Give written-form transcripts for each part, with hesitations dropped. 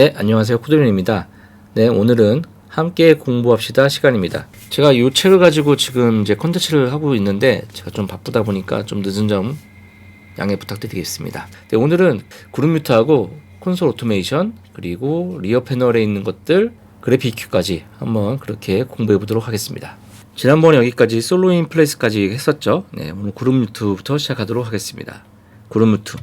네, 안녕하세요. 코드맨입니다. 네, 오늘은 함께 공부합시다 시간입니다. 제가 이 책을 가지고 지금 이제 컨텐츠를 하고 있는데 제가 좀 바쁘다 보니까 좀 늦은 점 양해 부탁드리겠습니다. 네, 오늘은 그룹 뮤트하고 콘솔 오토메이션 그리고 리어 패널에 있는 것들 그래픽 EQ까지 한번 그렇게 공부해 보도록 하겠습니다. 지난번에 여기까지 솔로 인 플레이스까지 했었죠. 네, 오늘 그룹 뮤트부터 시작하도록 하겠습니다. 그룹 뮤트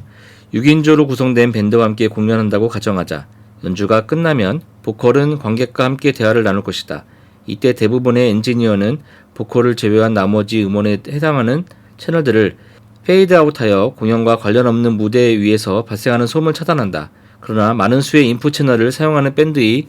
6인조로 구성된 밴드와 함께 공연한다고 가정하자. 연주가 끝나면 보컬은 관객과 함께 대화를 나눌 것이다. 이때 대부분의 엔지니어는 보컬을 제외한 나머지 음원에 해당하는 채널들을 페이드아웃하여 공연과 관련 없는 무대 위에서 발생하는 소음을 차단한다. 그러나 많은 수의 인풋 채널을 사용하는 밴드의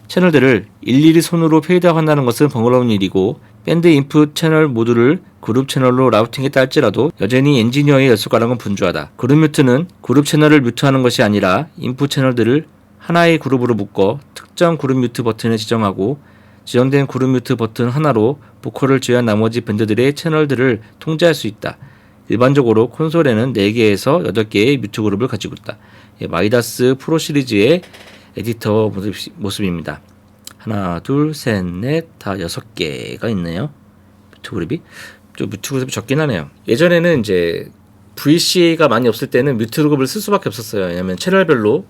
채널들을 일일이 손으로 페이드아웃한다는 것은 번거로운 일이고 밴드 인풋 채널 모두를 그룹 채널로 라우팅했다 할지라도 여전히 엔지니어의 열쇠가락은 분주하다. 그룹 뮤트는 그룹 채널을 뮤트하는 것이 아니라 인풋 채널들을 하나의 그룹으로 묶어 특정 그룹 뮤트 버튼을 지정하고 지정된 그룹 뮤트 버튼 하나로 보컬을 제외한 나머지 밴드들의 채널들을 통제할 수 있다. 일반적으로 콘솔에는 4개에서 8개의 뮤트 그룹을 가지고 있다. 마이다스 프로 시리즈의 에디터 모습입니다. 하나, 둘, 셋, 넷, 다 6개가 있네요. 뮤트 그룹이. 좀 뮤트 그룹이 적긴 하네요. 예전에는 이제 VCA가 많이 없을 때는 뮤트 그룹을 쓸 수밖에 없었어요. 왜냐면 채널별로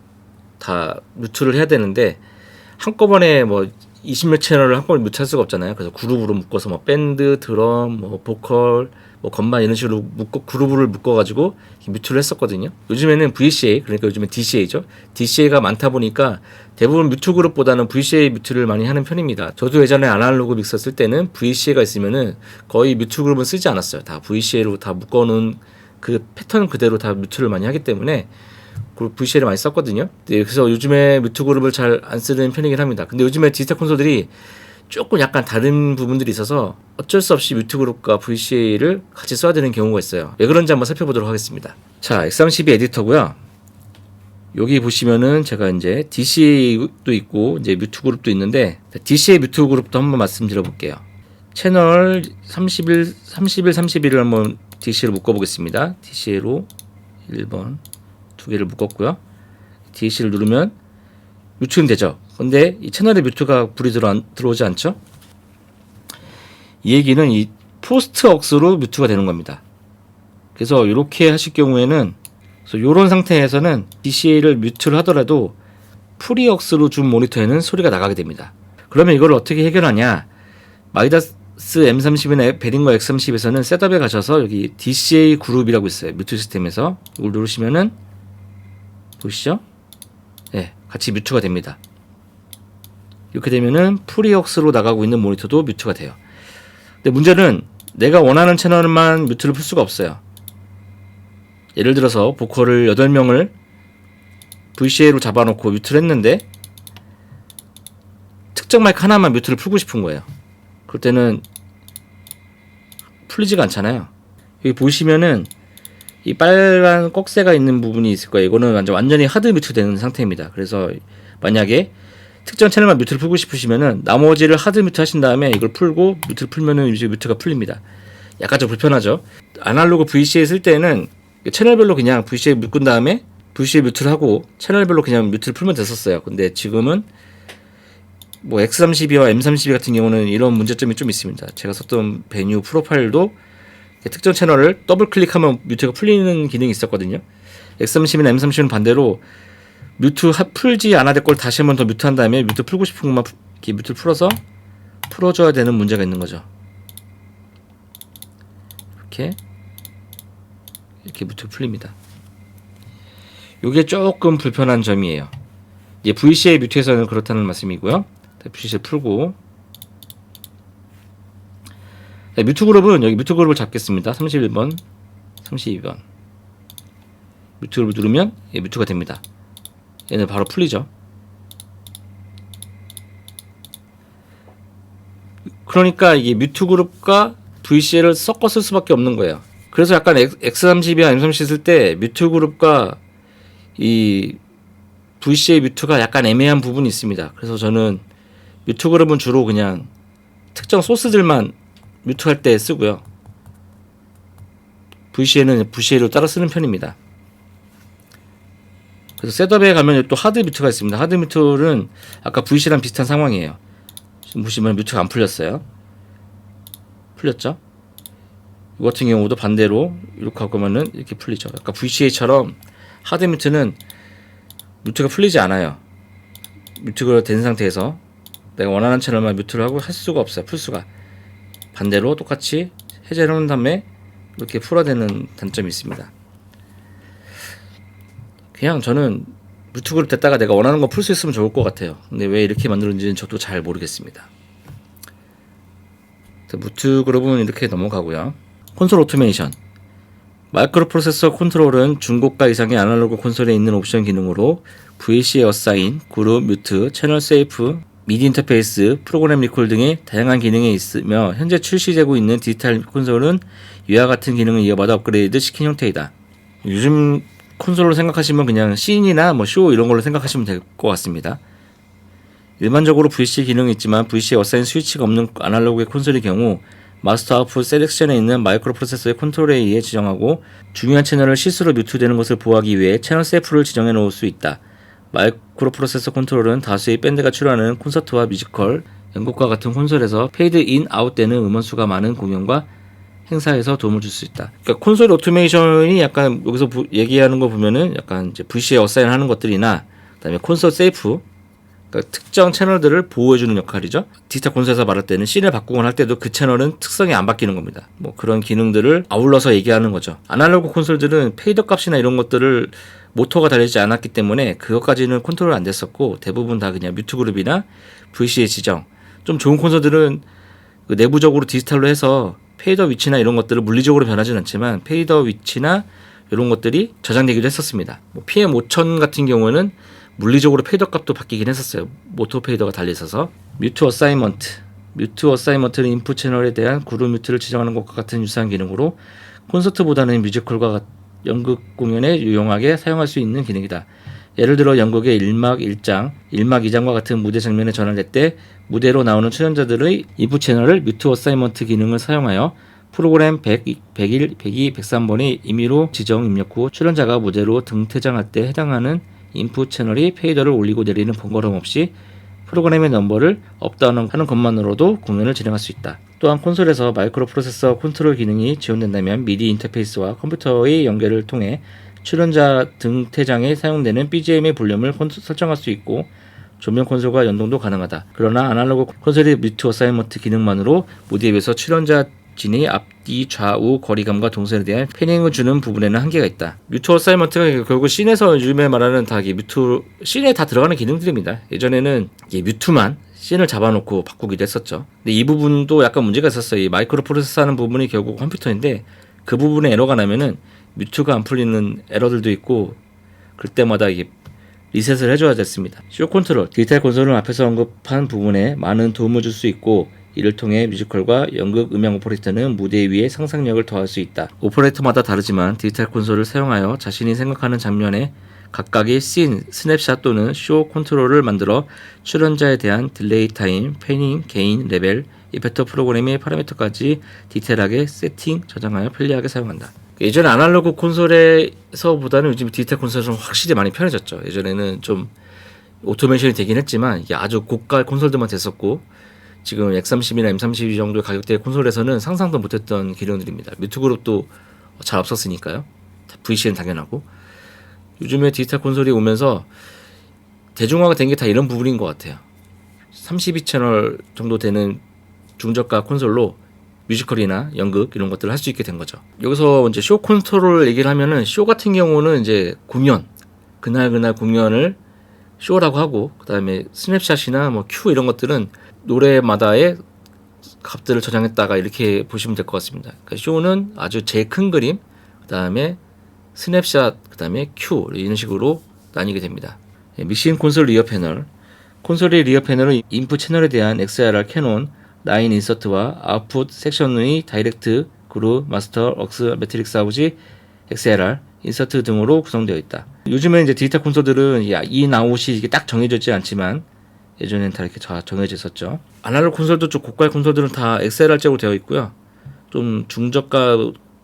다 뮤트를 해야 되는데 한꺼번에 뭐 20몇 채널을 한꺼번에 뮤트할 수가 없잖아요. 그래서 그룹으로 묶어서 뭐 밴드, 드럼, 뭐 보컬, 뭐 건반 이런 식으로 그룹을 묶어가지고 뮤트를 했었거든요. 요즘에는 VCA, 그러니까 요즘엔 DCA죠. DCA가 많다 보니까 대부분 뮤트 그룹보다는 VCA 뮤트를 많이 하는 편입니다. 저도 예전에 아날로그 믹서 쓸 때는 VCA가 있으면은 거의 뮤트 그룹은 쓰지 않았어요. 다 VCA로 다 묶어놓은 그 패턴 그대로 다 뮤트를 많이 하기 때문에 VCA를 많이 썼거든요. 네, 그래서 요즘에 뮤트 그룹을 잘 안 쓰는 편이긴 합니다. 근데 요즘에 디지털 콘솔들이 조금 약간 다른 부분들이 있어서 어쩔 수 없이 뮤트 그룹과 VCA를 같이 써야 되는 경우가 있어요. 왜 그런지 한번 살펴보도록 하겠습니다. 자, X32 에디터고요. 여기 보시면은 제가 이제 DCA도 있고 이제 뮤트 그룹도 있는데 DCA 뮤트 그룹도 한번 말씀드려 볼게요. 채널 31을 한번 DCA로 묶어 보겠습니다. DCA로 1번 2개를 묶었고요. DC를 누르면 뮤트는 되죠. 근데 이 채널에 뮤트가 불이 들어오지 않죠? 이 얘기는 이 포스트 억스로 뮤트가 되는 겁니다. 그래서 이렇게 하실 경우에는 이런 상태에서는 DCA를 뮤트를 하더라도 프리 억스로 준 모니터에는 소리가 나가게 됩니다. 그러면 이걸 어떻게 해결하냐? 마이다스 M30이나 베링거 X30에서는 셋업에 가셔서 여기 DCA 그룹이라고 있어요. 뮤트 시스템에서 이걸 누르시면은 보시죠? 네, 같이 뮤트가 됩니다. 이렇게 되면은 프리억스로 나가고 있는 모니터도 뮤트가 돼요. 근데 문제는 내가 원하는 채널만 뮤트를 풀 수가 없어요. 예를 들어서 보컬을 8명을 VCA로 잡아놓고 뮤트를 했는데 특정 마이크 하나만 뮤트를 풀고 싶은 거예요. 그럴 때는 풀리지가 않잖아요. 여기 보시면은 이 빨간 꺽쇠가 있는 부분이 있을 거예요. 이거는 완전히 하드 뮤트 되는 상태입니다. 그래서 만약에 특정 채널만 뮤트를 풀고 싶으시면은 나머지를 하드 뮤트 하신 다음에 이걸 풀고 뮤트를 풀면은 이제 뮤트가 풀립니다. 약간 좀 불편하죠. 아날로그 VCA 쓸 때는 채널별로 그냥 VCA 묶은 다음에 VCA 뮤트를 하고 채널별로 그냥 뮤트를 풀면 됐었어요. 근데 지금은 뭐 X32와 M32 같은 경우는 이런 문제점이 좀 있습니다. 제가 썼던 베뉴 프로파일도 특정 채널을 더블 클릭하면 뮤트가 풀리는 기능이 있었거든요. X30이나 M30은 반대로 뮤트 풀지 않아야 될 걸 다시 한번 더 뮤트한 다음에 뮤트 풀고 싶은 것만 뮤트를 풀어서 풀어줘야 되는 문제가 있는 거죠. 이렇게 뮤트 풀립니다. 이게 조금 불편한 점이에요. 이제 VCA 뮤트에서는 그렇다는 말씀이고요. VCA 풀고 뮤트 그룹은 여기 뮤트 그룹을 잡겠습니다. 31번, 32번 뮤트 그룹을 누르면 뮤트가 됩니다. 얘는 바로 풀리죠. 그러니까 이게 뮤트 그룹과 VCA를 섞어 쓸 수밖에 없는 거예요. 그래서 약간 X30이나 M30 쓸 때 뮤트 그룹과 이 VCA 뮤트가 약간 애매한 부분이 있습니다. 그래서 저는 뮤트 그룹은 주로 그냥 특정 소스들만 뮤트할 때 쓰고요. VCA는 VCA로 따라 쓰는 편입니다. 그래서 셋업에 가면 또 하드 뮤트가 있습니다. 하드 뮤트는 아까 VC랑 비슷한 상황이에요. 지금 보시면 뮤트가 안 풀렸어요. 풀렸죠? 이 같은 경우도 반대로 이렇게 하고 하면은 이렇게 풀리죠. 아까 VCA처럼 하드 뮤트는 뮤트가 풀리지 않아요. 뮤트가 된 상태에서 내가 원하는 채널만 뮤트를 하고 할 수가 없어요. 풀 수가. 반대로 똑같이 해제를 해놓은 다음에 이렇게 풀어내는 단점이 있습니다. 그냥 저는 뮤트 그룹 됐다가 내가 원하는 거 풀 수 있으면 좋을 것 같아요. 근데 왜 이렇게 만들었는지는 저도 잘 모르겠습니다. 뮤트 그룹은 이렇게 넘어가고요. 콘솔 오토메이션. 마이크로 프로세서 컨트롤은 중고가 이상의 아날로그 콘솔에 있는 옵션 기능으로 VCA 어사인, 그룹, 뮤트, 채널 세이프, 미디 인터페이스, 프로그램 리콜 등의 다양한 기능이 있으며 현재 출시되고 있는 디지털 콘솔은 이와 같은 기능을 이어받아 업그레이드 시킨 형태이다. 요즘 콘솔로 생각하시면 그냥 씬이나 뭐 쇼 이런 걸로 생각하시면 될 것 같습니다. 일반적으로 VCA 기능이 있지만 VCA 어사인 스위치가 없는 아날로그의 콘솔의 경우 마스터 아웃풋 셀렉션에 있는 마이크로 프로세서의 컨트롤에 의해 지정하고 중요한 채널을 실수로 뮤트되는 것을 보호하기 위해 채널 세이프를 지정해 놓을 수 있다. 마이크로 프로세서 컨트롤은 다수의 밴드가 출연하는 콘서트와 뮤지컬, 연극과 같은 콘솔에서 페이드 인, 아웃 되는 음원수가 많은 공연과 행사에서 도움을 줄 수 있다. 그러니까 콘솔 오토메이션이 약간 여기서 얘기하는 거 보면은 약간 이제 VCA 어사인 하는 것들이나 그다음에 콘솔 세이프, 그러니까 특정 채널들을 보호해주는 역할이죠. 디지털 콘솔에서 말할 때는 씬을 바꾸거나 할 때도 그 채널은 특성이 안 바뀌는 겁니다. 뭐 그런 기능들을 아울러서 얘기하는 거죠. 아날로그 콘솔들은 페이더 값이나 이런 것들을 모터가 달리지 않았기 때문에 그것까지는 컨트롤 안 됐었고 대부분 다 그냥 뮤트 그룹이나 VCA 지정. 좀 좋은 콘솔들은 그 내부적으로 디지털로 해서 페이더 위치나 이런 것들을 물리적으로 변하지는 않지만 페이더 위치나 이런 것들이 저장되기도 했었습니다. 뭐 PM5000 같은 경우는 물리적으로 페이더 값도 바뀌긴 했었어요. 모토 페이더가 달려 있어서. 뮤트 어사이먼트. 뮤트 어사이먼트는 인풋 채널에 대한 그룹 뮤트를 지정하는 것과 같은 유사한 기능으로 콘서트보다는 뮤지컬과 연극 공연에 유용하게 사용할 수 있는 기능이다. 예를 들어 연극의 1막 1장, 1막 2장과 같은 무대 장면에 전환할 때 무대로 나오는 출연자들의 인풋 채널을 뮤트 어사이먼트 기능을 사용하여 프로그램 100, 101, 102, 103번의 임의로 지정 입력 후 출연자가 무대로 등퇴장할 때 해당하는 인풋 채널이 페이더를 올리고 내리는 번거로움 없이 프로그램의 넘버를 업다운하는 것만으로도 공연을 진행할 수 있다. 또한 콘솔에서 마이크로 프로세서 컨트롤 기능이 지원된다면 미디 인터페이스와 컴퓨터의 연결을 통해 출연자 등퇴장에 사용되는 BGM의 볼륨을 설정할 수 있고 조명 콘솔과 연동도 가능하다. 그러나 아날로그 콘솔의 뮤트 어사이먼트 기능만으로 무대에 비해서 출연자 진의 앞뒤 좌우 거리감과 동선에 대한 패닝을 주는 부분에는 한계가 있다. 뮤트 어사이먼트가 결국 씬에서 요즘에 말하는 다 뮤트 씬에 다 들어가는 기능들입니다. 예전에는 뮤트만 씬을 잡아놓고 바꾸기도 했었죠. 근데 이 부분도 약간 문제가 있었어요. 이 마이크로 프로세서 하는 부분이 결국 컴퓨터인데 그 부분에 에러가 나면은 뮤트가 안 풀리는 에러들도 있고 그럴 때마다 이게 리셋을 해줘야 됐습니다. 쇼 컨트롤, 디지털 콘솔은 앞에서 언급한 부분에 많은 도움을 줄 수 있고 이를 통해 뮤지컬과 연극 음향 오퍼레이터는 무대 위에 상상력을 더할 수 있다. 오퍼레이터마다 다르지만 디지털 콘솔을 사용하여 자신이 생각하는 장면에 각각의 씬, 스냅샷 또는 쇼 컨트롤을 만들어 출연자에 대한 딜레이 타임, 패닝, 게인, 레벨, 이펙터 프로그램의 파라미터까지 디테일하게 세팅, 저장하여 편리하게 사용한다. 예전에 아날로그 콘솔에서보다는 요즘 디지털 콘솔은 확실히 많이 편해졌죠. 예전에는 좀 오토메이션이 되긴 했지만 이게 아주 고가 콘솔들만 됐었고 지금 X30이나 M32 정도의 가격대의 콘솔에서는 상상도 못했던 기능들입니다. 뮤트 그룹도 잘 없었으니까요. VC는 당연하고 요즘에 디지털 콘솔이 오면서 대중화가 된 게 다 이런 부분인 것 같아요. 32채널 정도 되는 중저가 콘솔로 뮤지컬이나 연극 이런 것들을 할 수 있게 된 거죠. 여기서 이제 쇼 컨트롤 얘기를 하면은 쇼 같은 경우는 이제 공연 그날 공연을 쇼라고 하고 그다음에 스냅샷이나 뭐 큐 이런 것들은 노래마다의 값들을 저장했다가 이렇게 보시면 될 것 같습니다. 그러니까 쇼는 아주 제일 큰 그림, 그다음에 스냅샷, 그다음에 큐 이런 식으로 나뉘게 됩니다. 믹싱 콘솔 리어 패널. 콘솔의 리어 패널은 인풋 채널에 대한 XLR 캐논, 라인 인서트와 아웃풋 섹션의 다이렉트, 그룹, 마스터, 억스, 매트릭스 아우지, XLR, 인서트 등으로 구성되어 있다. 요즘에 이제 디지털 콘솔들은 이 아웃이 이게 딱 정해져 있지 않지만 예전엔 다 이렇게 정해져 있었죠. 아날로그 콘솔도 좀 고가의 콘솔들은 다 XLR잭으로 되어 있고요. 좀 중저가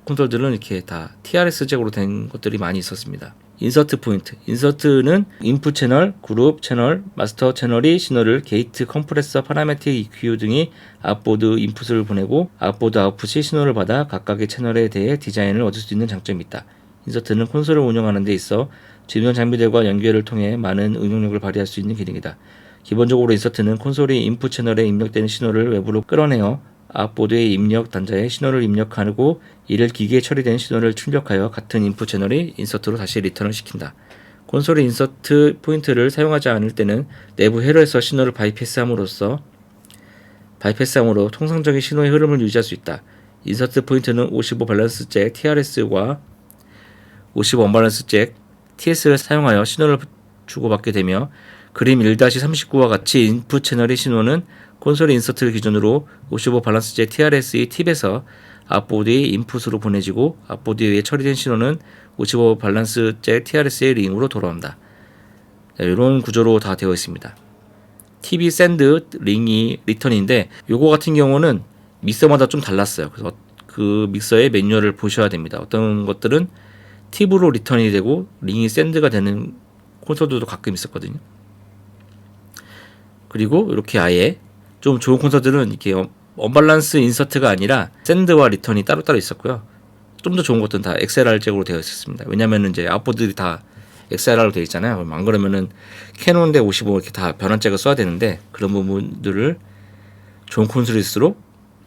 콘솔들은 이렇게 다 TRS잭으로 된 것들이 많이 있었습니다. 인서트 포인트. 인서트는 인풋 채널, 그룹 채널, 마스터 채널이 신호를 게이트, 컴프레서, 파라메틱 EQ 등이 아웃보드 인풋을 보내고 아웃보드 아웃풋이 신호를 받아 각각의 채널에 대해 디자인을 얻을 수 있는 장점이 있다. 인서트는 콘솔을 운영하는 데 있어 주변 장비들과 연결을 통해 많은 응용력을 발휘할 수 있는 기능이다. 기본적으로 인서트는 콘솔이 인풋 채널에 입력되는 신호를 외부로 끌어내어 아웃보드의 입력 단자에 신호를 입력하고 이를 기기에 처리된 신호를 출력하여 같은 인풋 채널이 인서트로 다시 리턴을 시킨다. 콘솔의 인서트 포인트를 사용하지 않을 때는 내부 회로에서 신호를 바이패스함으로 통상적인 신호의 흐름을 유지할 수 있다. 인서트 포인트는 55 밸런스 잭 TRS와 55 언밸런스 잭 TS를 사용하여 신호를 주고받게 되며 그림 1-39와 같이 인풋 채널의 신호는 콘솔의 인서트를 기준으로 55 밸런스 잭 TRS의 팁에서 아웃보드의 인풋으로 보내지고 아웃보드에 의해 처리된 신호는 55 밸런스 잭 TRS의 링으로 돌아온다. 이런 구조로 다 되어 있습니다. TV 샌드, 링이 리턴인데 요거 같은 경우는 믹서마다 좀 달랐어요. 그래서 그 믹서의 매뉴얼을 보셔야 됩니다. 어떤 것들은 팁으로 리턴이 되고 링이 샌드가 되는 콘솔들도 가끔 있었거든요. 그리고 이렇게 아예 좀 좋은 콘솔들은 이렇게 언밸런스 인서트가 아니라 샌드와 리턴이 따로따로 있었고요. 좀 더 좋은 것들은 다 XLR 잭으로 되어 있었습니다. 왜냐면은 이제 아웃보드들이 다 XLR로 되어 있잖아요. 그럼 안 그러면은 캐논 대 55 이렇게 다 변환 잭을 써야 되는데 그런 부분들을 좋은 콘솔일수록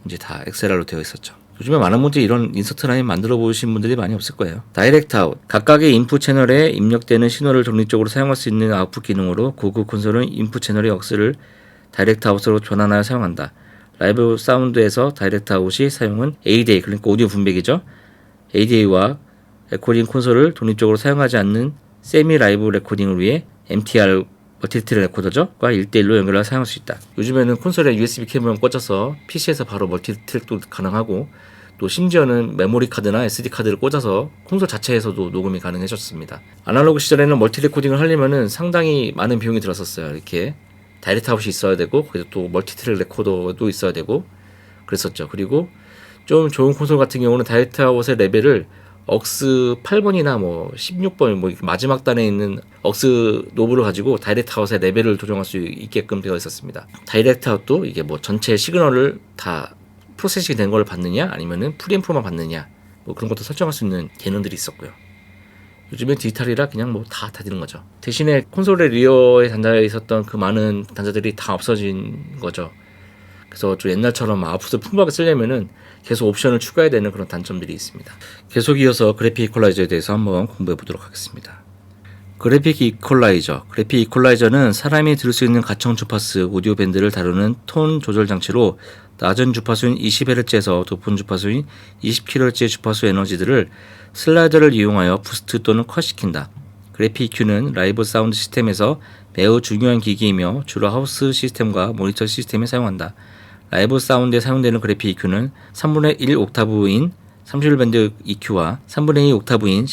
이제 다 XLR로 되어 있었죠. 요즘에 많은 분들이 이런 인서트 라인 만들어 보신 분들이 많이 없을 거예요. 다이렉트 아웃. 각각의 인풋 채널에 입력되는 신호를 독립적으로 사용할 수 있는 아웃풋 기능으로 고급 콘솔은 인풋 채널의 억스를 다이렉트 아웃으로 전환하여 사용한다. 라이브 사운드에서 다이렉트 아웃이 사용은 ADA, 그러니까 오디오 분배기죠. ADA와 레코딩 콘솔을 독립적으로 사용하지 않는 세미 라이브 레코딩을 위해 MTR 멀티트랙 레코더과 1대1로 연결하여 사용할 수 있다. 요즘에는 콘솔에 USB 케이블만 꽂아서 PC에서 바로 멀티트랙도 가능하고 또 심지어는 메모리 카드나 SD 카드를 꽂아서 콘솔 자체에서도 녹음이 가능해졌습니다. 아날로그 시절에는 멀티 레코딩을 하려면은 상당히 많은 비용이 들었었어요. 이렇게 다이렉트 아웃이 있어야 되고 그래도 또 멀티트랙 레코더도 있어야 되고 그랬었죠. 그리고 좀 좋은 콘솔 같은 경우는 다이렉트 아웃의 레벨을 억스 8번이나 뭐 16번 뭐 마지막 단에 있는 억스 노브를 가지고 다이렉트 아웃의 레벨을 조정할 수 있게끔 되어 있었습니다. 다이렉트 아웃도 이게 뭐 전체 시그널을 다 프로세싱이 된 걸 받느냐 아니면은 프리앰프만 받느냐 뭐 그런 것도 설정할 수 있는 기능들이 있었고요. 요즘엔 디지털이라 그냥 뭐 다 되는 거죠. 대신에 콘솔의 리어에 단자에 있었던 그 많은 단자들이 다 없어진 거죠. 그래서 좀 옛날처럼 아웃풋을 풍부하게 쓰려면은 계속 옵션을 추가해야 되는 그런 단점들이 있습니다. 계속 이어서 그래픽 이퀄라이저에 대해서 한번 공부해 보도록 하겠습니다. 그래픽 이퀄라이저. 그래픽 이퀄라이저는 사람이 들을 수 있는 가청 주파수 오디오 밴드를 다루는 톤 조절 장치로 낮은 주파수인 20Hz에서 높은 주파수인 20kHz의 주파수 에너지들을 슬라이더를 이용하여 부스트 또는 컷시킨다. 그래픽 EQ는 라이브 사운드 시스템에서 매우 중요한 기기이며 주로 하우스 시스템과 모니터 시스템에 사용한다. 라이브 사운드에 사용되는 그래픽 EQ는 3분의 1 옥타브인 31밴드 EQ와 3분의 2 옥타브인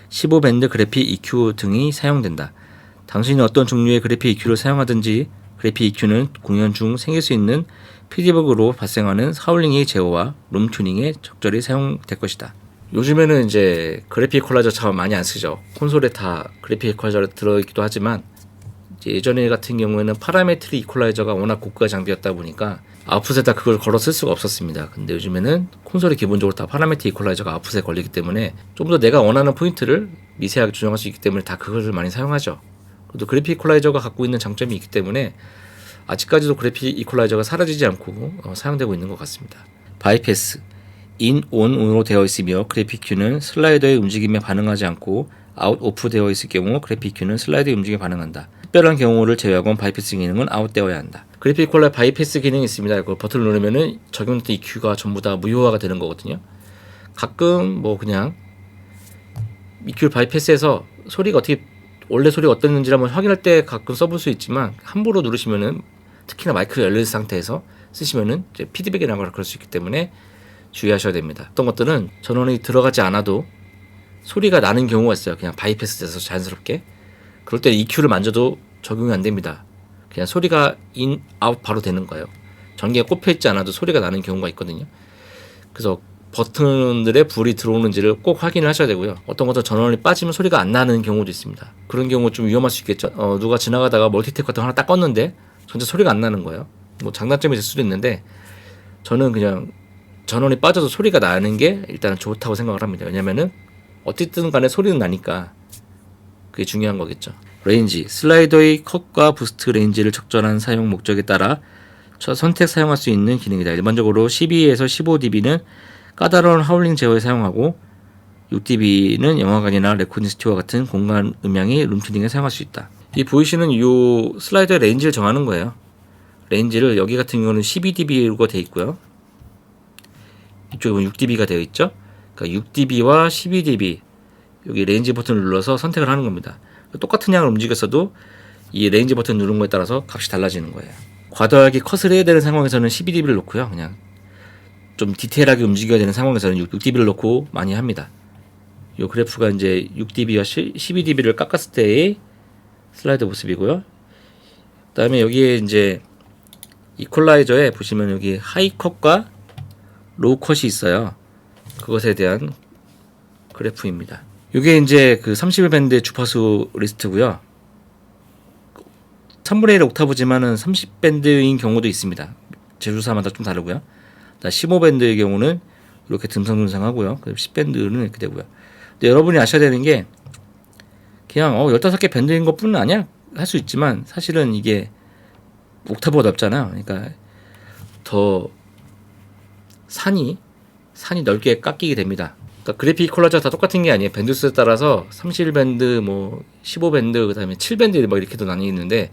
15밴드 그래픽 EQ 등이 사용된다. 당신이 어떤 종류의 그래픽 EQ를 사용하든지 그래픽 EQ는 공연 중 생길 수 있는 피드백으로 발생하는 하울링의 제어와 룸 튜닝에 적절히 사용될 것이다. 요즘에는 이제 그래픽 이퀄라이저 참 많이 안 쓰죠. 콘솔에 다 그래픽 이퀄라이저가 들어있기도 하지만 예전에 같은 경우에는 파라메트릭 이퀄라이저가 워낙 고가 장비였다 보니까 아웃풋에다 그걸 걸어 쓸 수가 없었습니다. 근데 요즘에는 콘솔이 기본적으로 다 파라메트릭 이퀄라이저가 아웃풋에 걸리기 때문에 좀 더 내가 원하는 포인트를 미세하게 조정할 수 있기 때문에 다 그것을 많이 사용하죠. 또 그래픽 이퀄라이저가 갖고 있는 장점이 있기 때문에 아직까지도 그래픽 이퀄라이저가 사라지지 않고 사용되고 있는 것 같습니다. 바이패스 인, 온으로 되어 있으며 그래픽 큐는 슬라이더의 움직임에 반응하지 않고 아웃, 오프 되어 있을 경우 그래픽 큐는 슬라이더의 움직임에 반응한다. 특별한 경우를 제외하고는 바이패스 기능은 아웃되어야 한다. 그래픽 이퀄라이저 바이패스 기능이 있습니다. 그 버튼을 누르면은 적용된 EQ가 전부 다 무효화가 되는 거거든요. 가끔 뭐 그냥 EQ 바이패스에서 소리가 어떻게 원래 소리가 어땠는지를 한번 확인할 때 가끔 써볼 수 있지만 함부로 누르시면은 특히나 마이크가 열린 상태에서 쓰시면은 이제 피드백이 나거나 그럴 수 있기 때문에 주의하셔야 됩니다. 어떤 것들은 전원이 들어가지 않아도 소리가 나는 경우가 있어요. 그냥 바이패스 돼서 자연스럽게. 그럴 때 EQ를 만져도 적용이 안 됩니다. 그냥 소리가 인, 아웃 바로 되는 거예요. 전기가 꼽혀 있지 않아도 소리가 나는 경우가 있거든요. 그래서 버튼들에 불이 들어오는지를 꼭 확인을 하셔야 되고요. 어떤 것은 전원이 빠지면 소리가 안 나는 경우도 있습니다. 그런 경우 좀 위험할 수 있겠죠. 누가 지나가다가 멀티탭 같은 거 하나 딱 껐는데 전체 소리가 안 나는 거예요. 뭐 장단점이 될 수도 있는데 저는 그냥 전원이 빠져서 소리가 나는 게 일단은 좋다고 생각을 합니다. 왜냐면은 어쨌든 간에 소리는 나니까 그게 중요한 거겠죠. 레인지, 슬라이더의 컷과 부스트 레인지를 적절한 사용 목적에 따라 선택 사용할 수 있는 기능이다. 일반적으로 12에서 15dB는 까다로운 하울링 제어에 사용하고 6dB는 영화관이나 레코딩 스튜디오와 같은 공간 음향이 룸튜닝에 사용할 수 있다. 이 보이시는 이 슬라이더의 레인지를 정하는 거예요. 레인지를 여기 같은 경우는 12dB로 되어 있고요. 이쪽에 보면 6dB가 되어 있죠. 그러니까 6dB와 12dB 여기 레인지 버튼을 눌러서 선택을 하는 겁니다. 똑같은 양을 움직였어도 이 레인지 버튼 누른 거에 따라서 값이 달라지는 거예요. 과도하게 컷을 해야 되는 상황에서는 12dB를 놓고요. 그냥 좀 디테일하게 움직여야 되는 상황에서는 6dB를 놓고 많이 합니다. 이 그래프가 이제 6dB와 12dB를 깎았을 때의 슬라이드 모습이고요. 그 다음에 여기에 이제 이퀄라이저에 보시면 여기 하이 컷과 로우 컷이 있어요. 그것에 대한 그래프입니다. 이게 이제 그 31밴드의 주파수 리스트고요. 3분의 1 옥타브지만은 30밴드인 경우도 있습니다. 제조사마다 좀 다르고요. 15밴드의 경우는 이렇게 듬성듬성하고요. 10밴드는 이렇게 되고요. 근데 여러분이 아셔야 되는 게 그냥 15개 밴드인 것뿐은 아니야 할 수 있지만 사실은 이게 옥타브가 넓잖아요. 그러니까 더 산이 넓게 깎이게 됩니다. 그러니까 그래픽 콜라주가 다 똑같은 게 아니에요. 밴드 수에 따라서 31밴드, 뭐 15밴드, 그다음에 7밴드 막 이렇게도 나뉘는데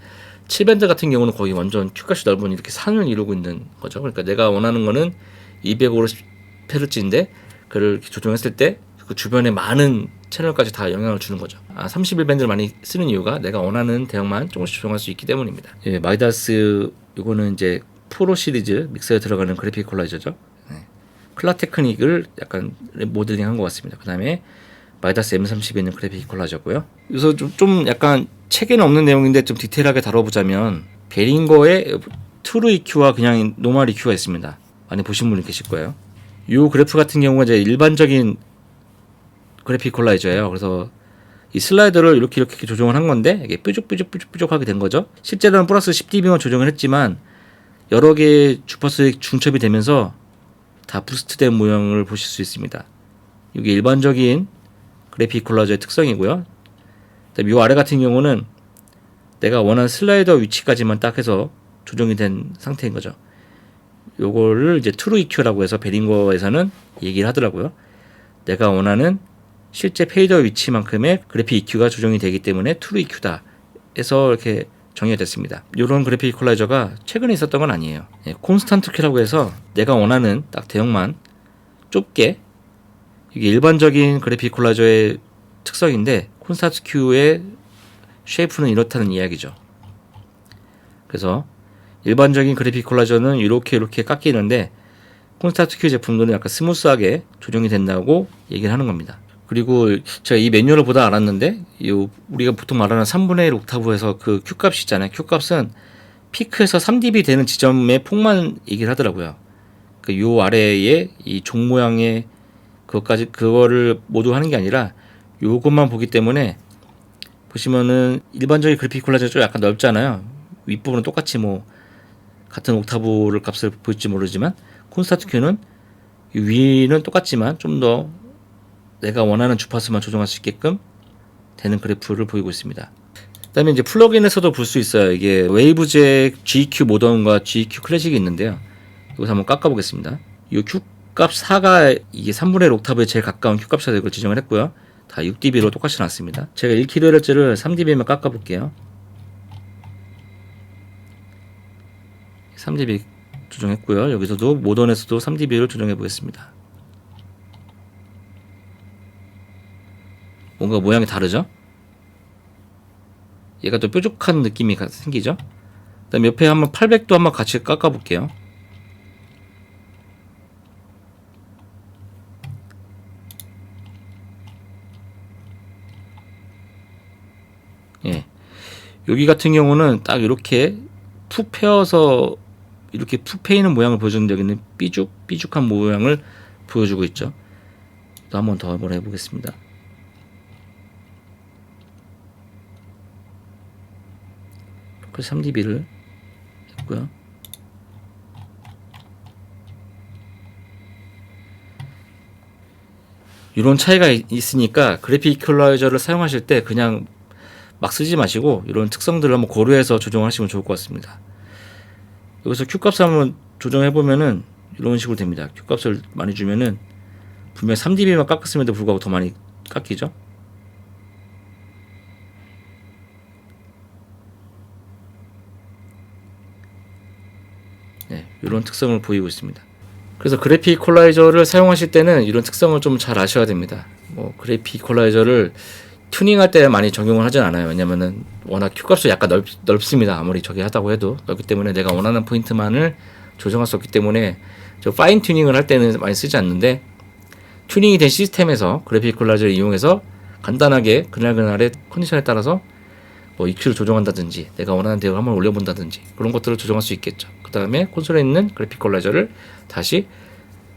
7밴드 같은 경우는 거의 완전 큐값이 넓은 이렇게 산을 이루고 있는 거죠. 그러니까 내가 원하는 거는 250Hz인데 그를 조정했을 때 그 주변에 많은 채널까지 다 영향을 주는 거죠. 31밴드를 많이 쓰는 이유가 내가 원하는 대역만 조금씩 조정할 수 있기 때문입니다. 예, 마이다스 이거는 이제 프로 시리즈 믹서에 들어가는 그래픽 콜라이저죠. 클라 테크닉을 약간 모델링한 것 같습니다. 그 다음에 마이다스 M30에 있는 그래픽 콜라이저고요. 그래서 좀 약간 책에는 없는 내용인데 좀 디테일하게 다뤄보자면 베링거의 트루 EQ와 그냥 노멀 EQ가 있습니다. 많이 보신 분이 계실 거예요. 이 그래프 같은 경우가 이제 일반적인 그래픽 콜라이저예요. 그래서 이 슬라이더를 이렇게 조정을 한 건데 이게 뾰족하게 된 거죠. 실제로는 플러스 10dB만 조정을 했지만 여러 개의 주파수에 중첩이 되면서 다 부스트된 모양을 보실 수 있습니다. 이게 일반적인 그래픽 콜라이저의 특성이고요. 이 아래 같은 경우는 내가 원하는 슬라이더 위치까지만 딱 해서 조정이 된 상태인 거죠. 요거를 이제 트루 EQ라고 해서 베링거에서는 얘기를 하더라고요. 내가 원하는 실제 페이더 위치만큼의 그래픽 EQ가 조정이 되기 때문에 트루 EQ다 해서 이렇게 정의가 됐습니다. 이런 그래픽 콜라이저가 최근에 있었던 건 아니에요. 콘스탄트 큐라고 해서 내가 원하는 딱 대역만 좁게, 이게 일반적인 그래픽 콜라이저의 특성인데 콘스탄트 큐의 쉐이프는 이렇다는 이야기죠. 그래서 일반적인 그래픽 콜라이저는 이렇게 깎이는데 콘스탄트 큐 제품들은 약간 스무스하게 조정이 된다고 얘기를 하는 겁니다. 그리고 제가 이 매뉴얼을 보다 알았는데 우리가 보통 말하는 3분의 1 옥타브에서 그 Q값 있잖아요. Q값은 피크에서 3dB 되는 지점의 폭만 얘기를 하더라고요. 그러니까 요 아래에 이 종 모양의 그거를 모두 하는 게 아니라 요것만 보기 때문에 보시면은 일반적인 그래픽 콜라이저 좀 약간 넓잖아요. 윗부분은 똑같이 뭐 같은 옥타브를 값을 보일지 모르지만 콘스탄트 Q는 위는 똑같지만 좀 더 내가 원하는 주파수만 조정할 수 있게끔 되는 그래프를 보이고 있습니다. 그 다음에 이제 플러그인에서도 볼 수 있어요. 이게 웨이브제 GQ 모던과 GQ 클래식이 있는데요. 여기서 한번 깎아 보겠습니다. 이 Q값 4가 이게 3분의 1 옥타브에 제일 가까운 Q값이라고 이걸 지정을 했고요. 다 6dB로 똑같이 나왔습니다. 제가 1kHz를 3dB만 깎아 볼게요. 3dB 조정했고요. 여기서도 모던에서도 3dB를 조정해 보겠습니다. 뭔가 모양이 다르죠? 얘가 또 뾰족한 느낌이 생기죠? 그 다음 옆에 한번 800도 한번 같이 깎아 볼게요. 예. 여기 같은 경우는 딱 이렇게 푹 패여서 이렇게 푹 패이는 모양을 보여주는데 여기는 삐죽한 모양을 보여주고 있죠. 또 한 번 더 한번 해보겠습니다. 포커스 3dB를 했고요. 이런 차이가 있으니까 그래픽 이퀄라이저를 사용하실 때 그냥 막 쓰지 마시고 이런 특성들을 한번 고려해서 조정하시면 좋을 것 같습니다. 여기서 Q값을 한번 조정해 보면은 이런 식으로 됩니다. Q값을 많이 주면은 분명 3dB만 깎았음에도 불구하고 더 많이 깎이죠. 네, 이런 특성을 보이고 있습니다. 그래서 그래픽 이퀄라이저를 사용하실 때는 이런 특성을 좀 잘 아셔야 됩니다. 뭐 그래픽 이퀄라이저를 튜닝할 때 많이 적용을 하진 않아요. 왜냐면은 워낙 Q값이 약간 넓습니다. 아무리 저기 하다고 해도 넓기 때문에 내가 원하는 포인트만을 조정할 수 없기 때문에 저 파인 튜닝을 할 때는 많이 쓰지 않는데, 튜닝이 된 시스템에서 그래픽 이퀄라이저를 이용해서 간단하게 그날그날의 컨디션에 따라서 뭐 EQ를 조정한다든지 내가 원하는 대로 한번 올려본다든지 그런 것들을 조정할 수 있겠죠. 그 다음에 콘솔에 있는 그래픽 이퀄라이저를 다시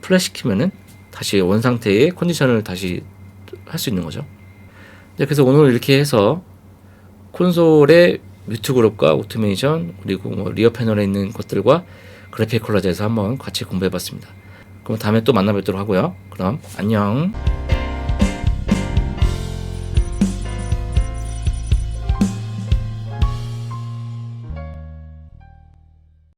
플랫시키면은 다시 원상태의 컨디션을 다시 할 수 있는 거죠. 네, 그래서 오늘 이렇게 해서 콘솔의 뮤트 그룹과 오토메이션 그리고 뭐 리어 패널에 있는 것들과 그래픽 이퀄라이저에서 한번 같이 공부해봤습니다. 그럼 다음에 또 만나 뵙도록 하고요. 그럼 안녕.